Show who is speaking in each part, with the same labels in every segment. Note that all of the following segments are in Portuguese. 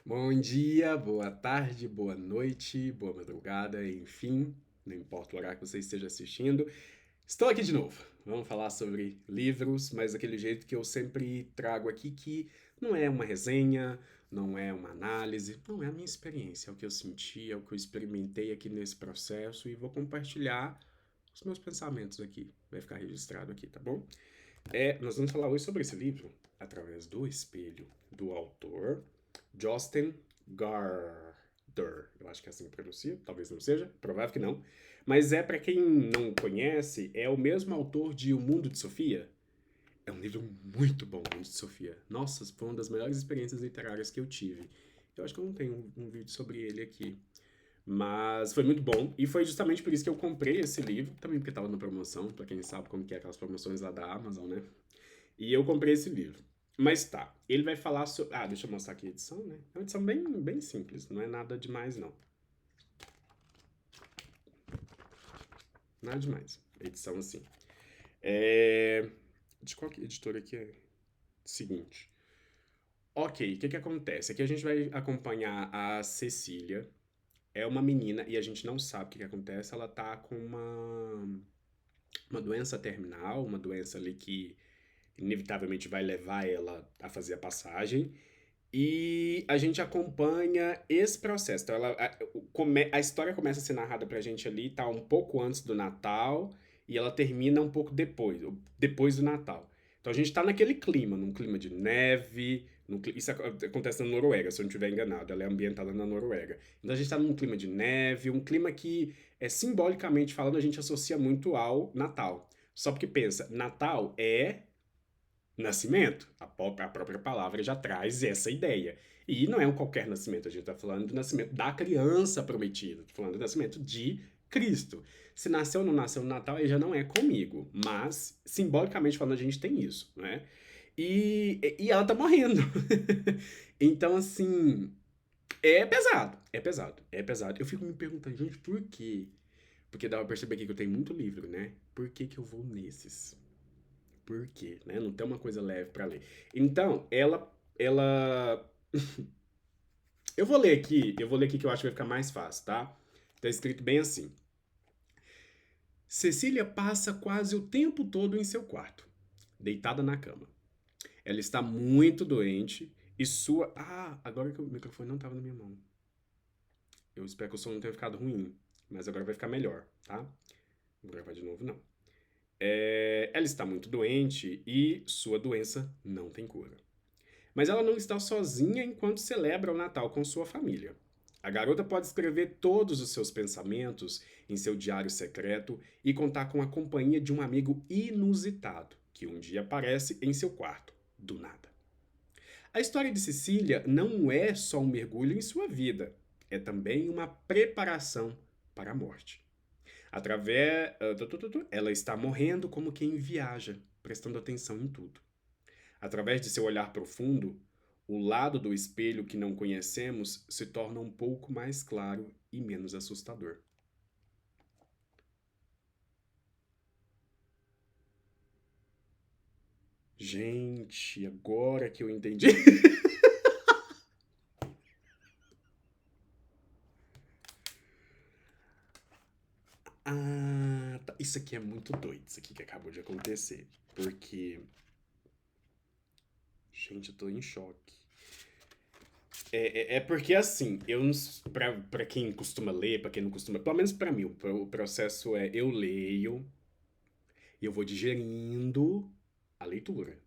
Speaker 1: Bom dia, boa tarde, boa noite, boa madrugada, enfim, não importa o horário que você esteja assistindo. Estou aqui de novo. Vamos falar sobre livros, mas daquele jeito que eu sempre trago aqui, que não é uma resenha, não é uma análise, não é a minha experiência, é o que eu senti, é o que eu experimentei aqui nesse processo e vou compartilhar os meus pensamentos aqui. Vai ficar registrado aqui, tá bom? Nós vamos falar hoje sobre esse livro, Através do Espelho, do autor Jostein Gaarder. Eu acho que é assim que pronuncia, talvez não seja, provável que não. Mas para quem não conhece, é o mesmo autor de O Mundo de Sofia. É um livro muito bom, O Mundo de Sofia. Nossa, foi uma das melhores experiências literárias que eu tive. Eu acho que eu não tenho um vídeo sobre ele aqui. Mas foi muito bom. E foi justamente por isso que eu comprei esse livro. Também porque estava na promoção, pra quem sabe como que é aquelas promoções lá da Amazon, né? E eu comprei esse livro. Mas tá, ele vai falar sobre. Ah, deixa eu mostrar aqui a edição, né? É uma edição bem simples, não é nada demais, não. Nada demais. Edição assim. É. De qual editora aqui é? Seguinte. Ok, o que que acontece? Aqui a gente vai acompanhar a Cecília. É uma menina e a gente não sabe o que que acontece. Ela tá com uma doença terminal, uma doença ali que inevitavelmente vai levar ela a fazer a passagem. E a gente acompanha esse processo. Então, a história começa a ser narrada pra gente ali, tá um pouco antes do Natal, e ela termina um pouco depois do Natal. Então a gente tá naquele clima, num clima de neve. Isso acontece na Noruega, se eu não estiver enganado. Ela é ambientada na Noruega. Então a gente tá num clima de neve, um clima que, simbolicamente falando, a gente associa muito ao Natal. Só porque pensa, Natal é nascimento. A própria palavra já traz essa ideia. E não é um qualquer nascimento, a gente está falando do nascimento da criança prometida, tá falando do nascimento de Cristo. Se nasceu ou não nasceu no Natal, aí já não é comigo, mas simbolicamente falando, a gente tem isso, né? E ela tá morrendo. Então, assim, é pesado, é pesado, é pesado. Eu fico me perguntando, gente, por quê? Porque dá pra perceber aqui que eu tenho muito livro, né? Por que que eu vou nesses? Por quê, né? Não tem uma coisa leve para ler. Então, ela eu vou ler aqui que eu acho que vai ficar mais fácil, tá? Tá escrito bem assim: Cecília passa quase o tempo todo em seu quarto, deitada na cama. Ela está muito doente e sua. Ah, agora que o microfone não estava na minha mão. Eu espero que o som não tenha ficado ruim, mas agora vai ficar melhor, tá? Não vou gravar de novo, não. Ela está muito doente e sua doença não tem cura. Mas ela não está sozinha enquanto celebra o Natal com sua família. A garota pode escrever todos os seus pensamentos em seu diário secreto e contar com a companhia de um amigo inusitado que um dia aparece em seu quarto, do nada. A história de Cecília não é só um mergulho em sua vida, é também uma preparação para a morte. Através. Ela está morrendo como quem viaja, prestando atenção em tudo. Através de seu olhar profundo, o lado do espelho que não conhecemos se torna um pouco mais claro e menos assustador. Gente, agora que eu entendi. Ah, tá. Isso aqui é muito doido, isso aqui que acabou de acontecer. Porque. Gente, eu tô em choque. É porque assim, eu não pra quem costuma ler, pra quem não costuma, pelo menos pra mim, o processo é eu leio e eu vou digerindo a leitura.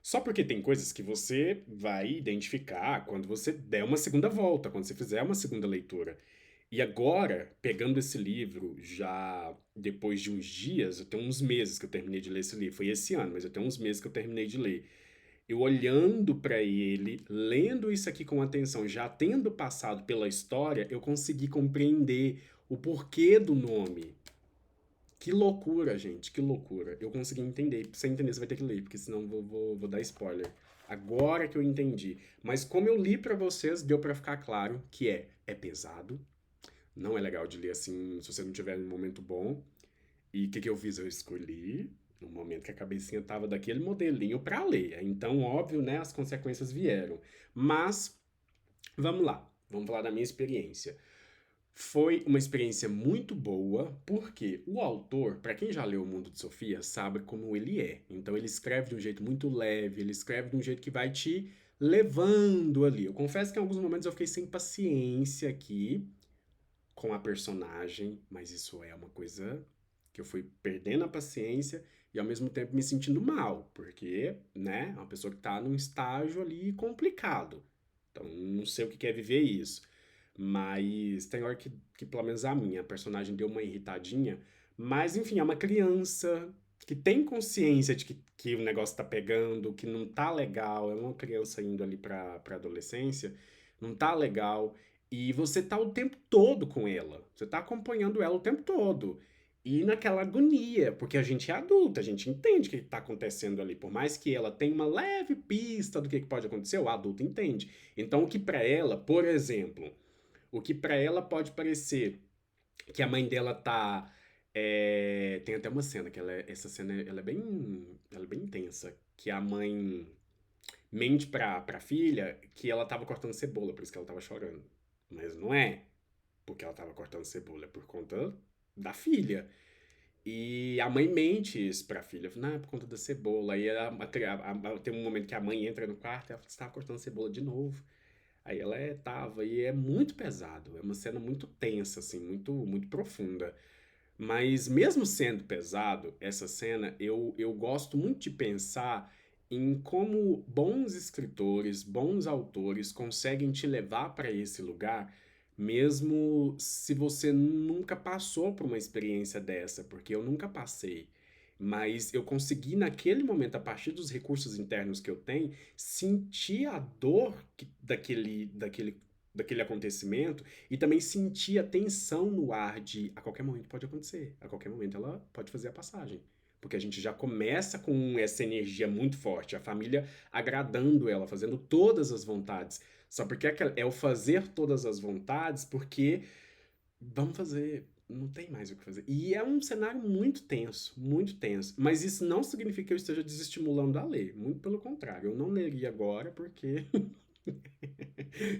Speaker 1: Só porque tem coisas que você vai identificar quando você der uma segunda volta, quando você fizer uma segunda leitura. E agora, pegando esse livro, já depois de uns dias, eu tenho uns meses que eu terminei de ler esse livro. Foi esse ano, mas eu tenho uns meses que eu terminei de ler. Eu olhando para ele, lendo isso aqui com atenção, já tendo passado pela história, eu consegui compreender o porquê do nome. Que loucura, gente, que loucura. Eu consegui entender. Pra você entender, você vai ter que ler, porque senão vou dar spoiler. Agora que eu entendi. Mas como eu li pra vocês, deu pra ficar claro que é pesado. Não é legal de ler assim, se você não tiver um momento bom. E o que, que eu fiz? Eu escolhi no momento que a cabecinha tava daquele modelinho pra ler. Então, óbvio, né, as consequências vieram. Mas Vamos lá, vamos falar da minha experiência. Foi uma experiência muito boa, porque o autor, para quem já leu O Mundo de Sofia, sabe como ele é. Então ele escreve de um jeito muito leve, ele escreve de um jeito que vai te levando ali. Eu confesso que em alguns momentos eu fiquei sem paciência aqui com a personagem, mas isso é uma coisa que eu fui perdendo a paciência e ao mesmo tempo me sentindo mal, porque, né, é uma pessoa que tá num estágio ali complicado. Então, não sei o que quer viver isso. Mas tem hora que pelo menos a minha personagem deu uma irritadinha. Mas, enfim, é uma criança que tem consciência de que o negócio tá pegando, que não tá legal. É uma criança indo ali pra adolescência. Não tá legal. E você tá o tempo todo com ela. Você tá acompanhando ela o tempo todo. E naquela agonia, porque a gente é adulta, a gente entende o que está acontecendo ali. Por mais que ela tenha uma leve pista do que pode acontecer, o adulto entende. Então, o que para ela, por exemplo, o que para ela pode parecer que a mãe dela tá. Tem até uma cena que essa cena ela é bem intensa. Que a mãe mente pra filha que ela tava cortando cebola, por isso que ela tava chorando. Mas não é porque ela tava cortando cebola, é por conta da filha. E a mãe mente isso pra filha. Não, é por conta da cebola. Aí tem um momento que a mãe entra no quarto e ela fala, você tava cortando cebola de novo. Aí ela tava, e é muito pesado. É uma cena muito tensa, assim, muito profunda. Mas mesmo sendo pesado, essa cena, eu gosto muito de pensar em como bons escritores, bons autores conseguem te levar para esse lugar, mesmo se você nunca passou por uma experiência dessa, porque eu nunca passei. Mas eu consegui, naquele momento, a partir dos recursos internos que eu tenho, sentir a dor daquele acontecimento e também sentir a tensão no ar de a qualquer momento pode acontecer, a qualquer momento ela pode fazer a passagem. Porque a gente já começa com essa energia muito forte, a família agradando ela, fazendo todas as vontades. Só porque é o fazer todas as vontades, porque vamos fazer, não tem mais o que fazer. E é um cenário muito tenso, muito tenso. Mas isso não significa que eu esteja desestimulando a ler. Muito pelo contrário, eu não leria agora porque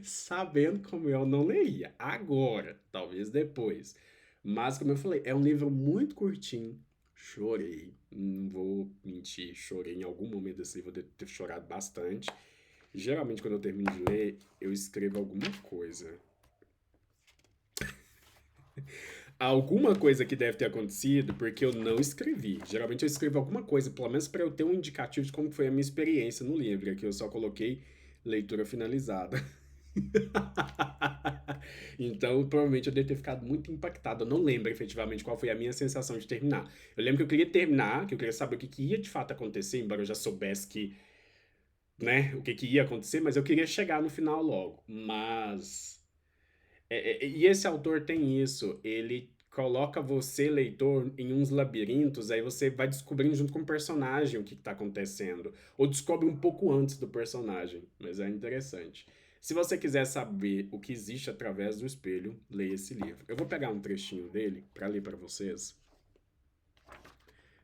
Speaker 1: sabendo como eu não leria. Agora, talvez depois. Mas, como eu falei, é um livro muito curtinho. Chorei. Não vou mentir, chorei em algum momento desse livro, eu devo ter chorado bastante. Geralmente, quando eu termino de ler, eu escrevo alguma coisa. Alguma coisa que deve ter acontecido, porque eu não escrevi. Geralmente eu escrevo alguma coisa, pelo menos para eu ter um indicativo de como foi a minha experiência no livro, que eu só coloquei leitura finalizada. Então, provavelmente eu devo ter ficado muito impactado. Eu não lembro efetivamente qual foi a minha sensação de terminar. Eu lembro que eu queria terminar, que eu queria saber o que ia de fato acontecer, embora eu já soubesse que, né, o que ia acontecer, mas eu queria chegar no final logo. Mas. E esse autor tem isso, ele coloca você, leitor, em uns labirintos, aí você vai descobrindo junto com o personagem o que está acontecendo. Ou descobre um pouco antes do personagem, mas é interessante. Se você quiser saber o que existe através do espelho, leia esse livro. Eu vou pegar um trechinho dele para ler para vocês,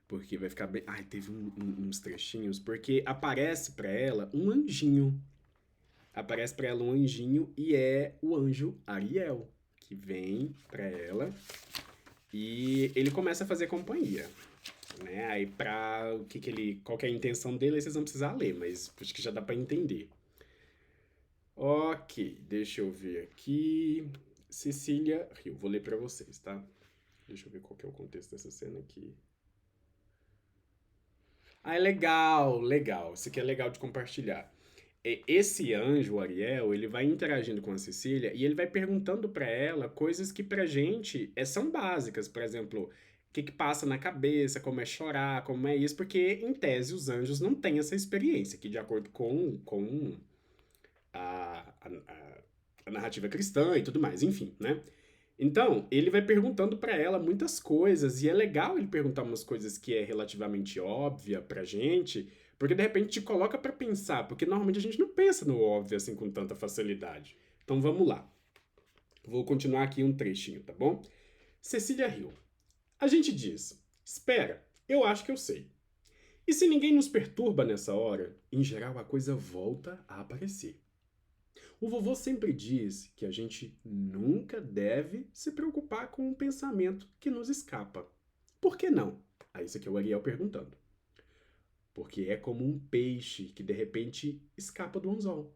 Speaker 1: porque vai ficar bem. Ai, teve uns trechinhos, porque aparece para ela um anjinho. Aparece para ela um anjinho e é o anjo Ariel, que vem para ela e ele começa a fazer companhia, né? Aí pra qual que é a intenção dele, aí vocês não precisar ler, mas acho que já dá para entender. Ok, deixa eu ver aqui. Cecília Rio, vou ler para vocês, tá? Deixa eu ver qual que é o contexto dessa cena aqui. Ah, é legal, legal. Isso aqui é legal de compartilhar. Esse anjo, o Ariel, ele vai interagindo com a Cecília e ele vai perguntando pra ela coisas que pra gente são básicas. Por exemplo, o que passa na cabeça, como é chorar, como é isso, porque em tese os anjos não têm essa experiência, que de acordo com a narrativa cristã e tudo mais, enfim, né? Então, ele vai perguntando pra ela muitas coisas, e é legal ele perguntar umas coisas que é relativamente óbvia pra gente, porque de repente te coloca pra pensar, porque normalmente a gente não pensa no óbvio assim com tanta facilidade. Então vamos lá. Vou continuar aqui um trechinho, tá bom? Cecília Hill. A gente diz: espera, eu acho que eu sei. E se ninguém nos perturba nessa hora, em geral a coisa volta a aparecer. O vovô sempre diz que a gente nunca deve se preocupar com um pensamento que nos escapa. Por que não? Aí isso aqui é o Ariel perguntando. Porque é como um peixe que de repente escapa do anzol.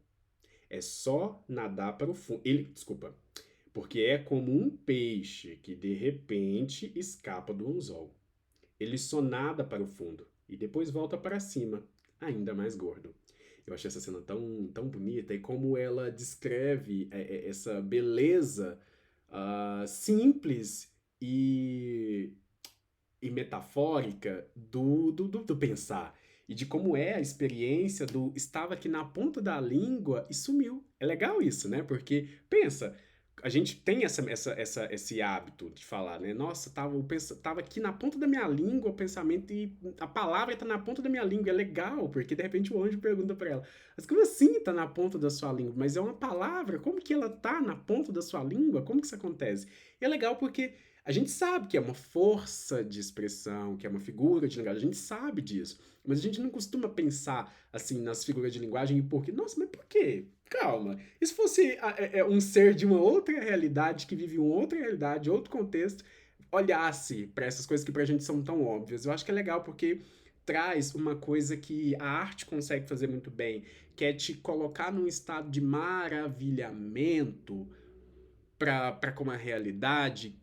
Speaker 1: É só nadar para o fundo. Desculpa. Porque é como um peixe que de repente escapa do anzol. Ele só nada para o fundo e depois volta para cima, ainda mais gordo. Eu achei essa cena tão bonita e como ela descreve essa beleza simples e, e metafórica do pensar. E de como é a experiência do estava aqui na ponta da língua e sumiu. É legal isso, né? Porque, pensa, a gente tem esse hábito de falar, né? Nossa, tava aqui na ponta da minha língua o pensamento e a palavra tá na ponta da minha língua. É legal, porque de repente o anjo pergunta pra ela: Mas como assim tá na ponta da sua língua? Mas é uma palavra, como que ela tá na ponta da sua língua? Como que isso acontece? E é legal porque a gente sabe que é uma força de expressão, que é uma figura de linguagem, a gente sabe disso. Mas a gente não costuma pensar assim nas figuras de linguagem e por quê? Nossa, mas por quê? Calma. E se fosse um ser de uma outra realidade, que vive uma outra realidade, outro contexto, olhasse para essas coisas que pra gente são tão óbvias? Eu acho que é legal porque traz uma coisa que a arte consegue fazer muito bem, que é te colocar num estado de maravilhamento para com a realidade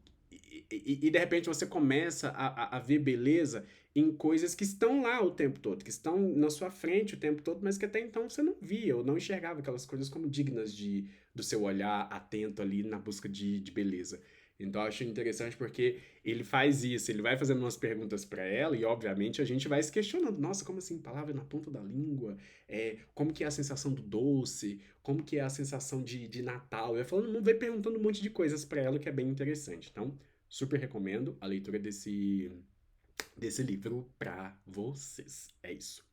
Speaker 1: de repente você começa a ver beleza em coisas que estão lá o tempo todo, que estão na sua frente o tempo todo, mas que até então você não via ou não enxergava aquelas coisas como dignas do seu olhar atento ali na busca de beleza. Então eu acho interessante porque ele faz isso, ele vai fazendo umas perguntas para ela e obviamente a gente vai se questionando, nossa, como assim, palavra na ponta da língua? Como que é a sensação do doce? Como que é a sensação de Natal? Eu falando, não vai perguntando um monte de coisas para ela que é bem interessante. Então, super recomendo a leitura desse livro para vocês. É isso.